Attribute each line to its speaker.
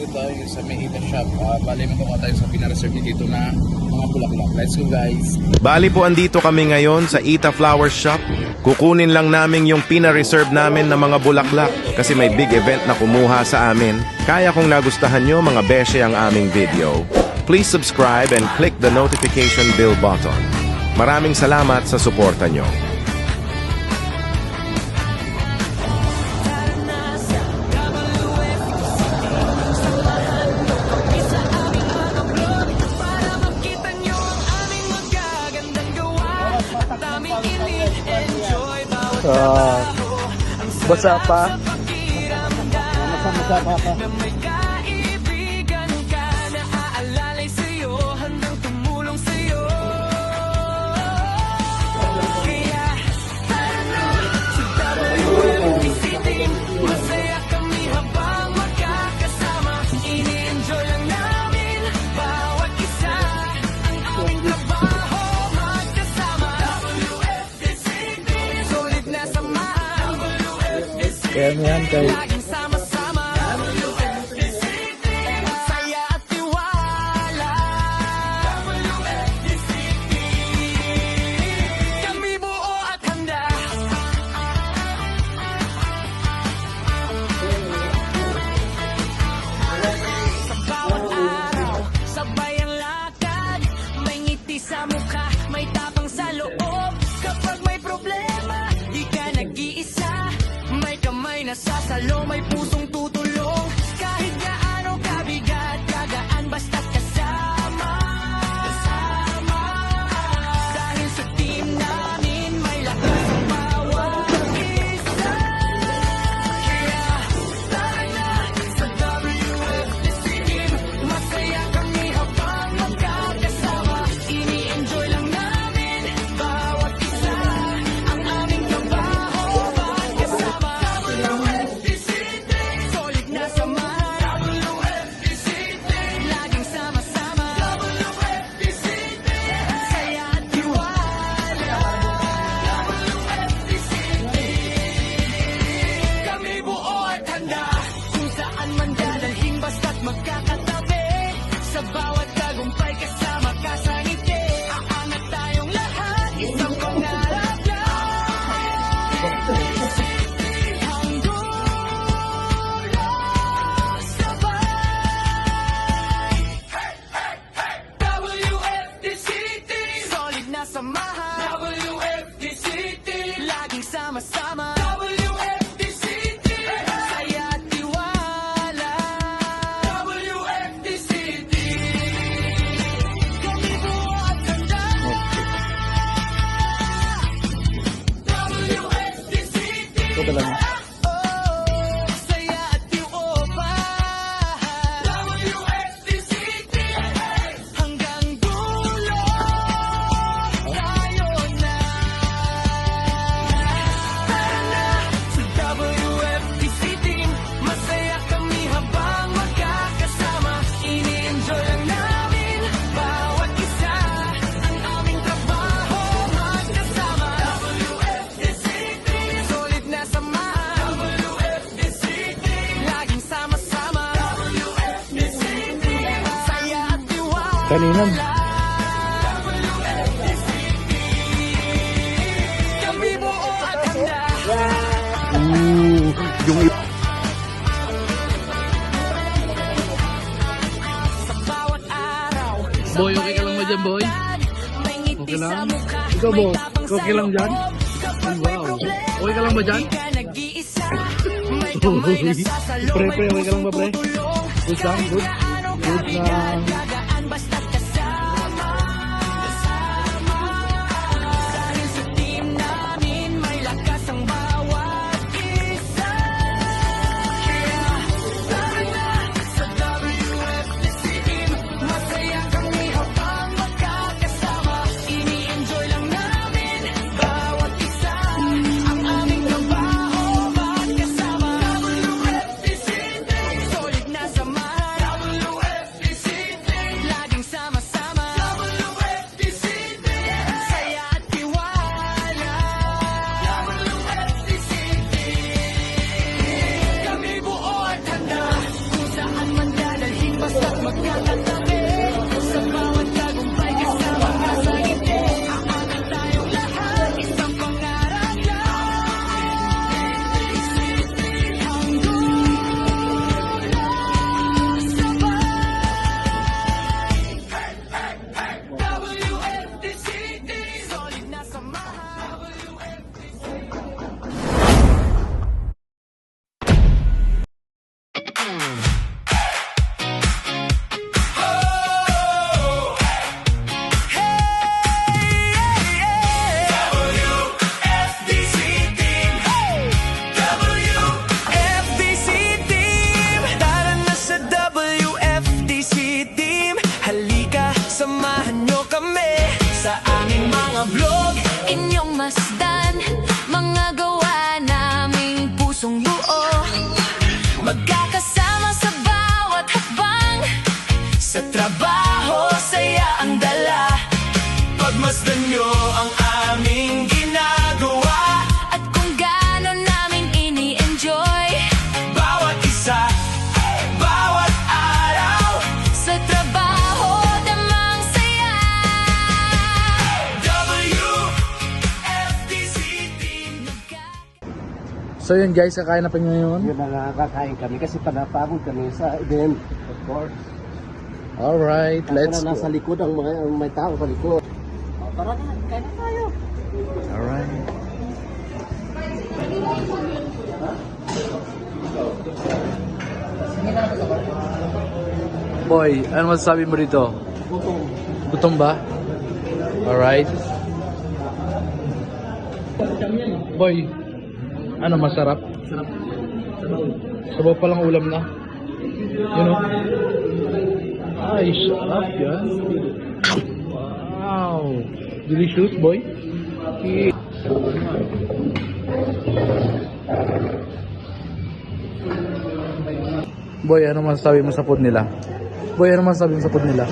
Speaker 1: dito tayo sa Mehita Shop. Bali matuwa tayo sa pinareserve dito na mga bulaklak. Let's go guys.
Speaker 2: Bali po andito kami ngayon sa Ita Flower Shop. Kukunin lang namin yung pina-reserve namin na mga bulaklak kasi may big event na kumuha sa amin. Kaya kung nagustuhan nyo mga beshe ang aming video, please subscribe and click the notification bell button. Maraming salamat sa suporta nyo.
Speaker 3: Basa pa.
Speaker 1: Masa pa.
Speaker 3: Kaya yan kay
Speaker 4: sa mukha, may tapang sa loob. Kapag may problema, di ka nag-iisa. May kamay na sasalo, may pusong tutulong. Kahit gaano kabigat, gagaan basta't kasama. Dahil sa team namin, may lakas ang bawat isa. Kaya tara na sa WFTC team. Masaya kami habang magkakasama. Ini-enjoy lang namin bawat isa. Ang aming trabaho magkasama. WFTC team, solid na samahan. WFTC team, laging sama-sama. WFTC team, saya at tiwala. WFTC team, kami buo at handa. Kung saan man dadalhin basta't magkakatabi. Sa bawat tagumpay kasama ka sa ngiti. Aangat tayong lahat, isang pangarap lang. Ang dulo sabay. WFTC team, solid na samahan. WFTC team, laging sama-sama. WFTC team, saya at tiwala. WFTC team, kami buo at handa. WFTC team,
Speaker 3: ito talaga.
Speaker 4: saya at tiwala. WFTC team, hanggang dulo tayo na. Tara na sa WFTC team, masaya kami habang magkakasama. Ini-enjoy lang namin bawat isa. Ang aming trabaho magkasama. WFTC team, solid na samahan. WFTC team, laging sama-sama. WFTC team, saya at tiwala.
Speaker 3: Kanina.
Speaker 4: Kami buo at handa.
Speaker 3: Yung
Speaker 4: Sa bawat araw,
Speaker 3: Boy, okay ka lang ba dyan, boy?
Speaker 4: may ngiti
Speaker 3: Okay lang?
Speaker 4: sa mukha,
Speaker 3: Ikaw,
Speaker 4: may
Speaker 3: boy,
Speaker 4: tapang sa
Speaker 3: okay lang dyan?
Speaker 4: loob. Kapag may
Speaker 3: Wow.
Speaker 4: problema,
Speaker 3: Okay ka lang ba dyan?
Speaker 4: di ka nag-iisa. May kamay na sasalo,
Speaker 3: Pre,
Speaker 4: may
Speaker 3: pre, okay ka lang ba, pre?
Speaker 4: pusong tutulong.
Speaker 3: Good lang,
Speaker 4: Kahit
Speaker 3: good.
Speaker 4: gaano
Speaker 3: Good
Speaker 4: kabigat,
Speaker 3: lang.
Speaker 4: gagaan basta't kasama. Dahil sa team namin, may lakas ang bawat isa. Kaya tara na sa WFTC team, masaya kami habang magkakasama. Ini-enjoy lang namin bawat isa. Ang aming trabaho magkasama. WFTC team, solid na samahan. WFTC team,
Speaker 3: So yun guys, kakain na pa ngayon.
Speaker 5: Yun na nakakain kami kasi panapagod kami sa event. Of course.
Speaker 3: Alright, let's
Speaker 5: Nasa
Speaker 3: go.
Speaker 5: likod ang mga may tao sa likod. Tara na, kain na tayo.
Speaker 3: Alright. Boy, ano masasabi mo dito? Gutom ba? Alright. Boy, ano masarap? Sabaw pa lang ulam na. You know? Ay, sarap yan. Wow. Delicious, boy. Boy, ano masasabi mo sa food nila? Boy, ano masasabi mo sa food nila?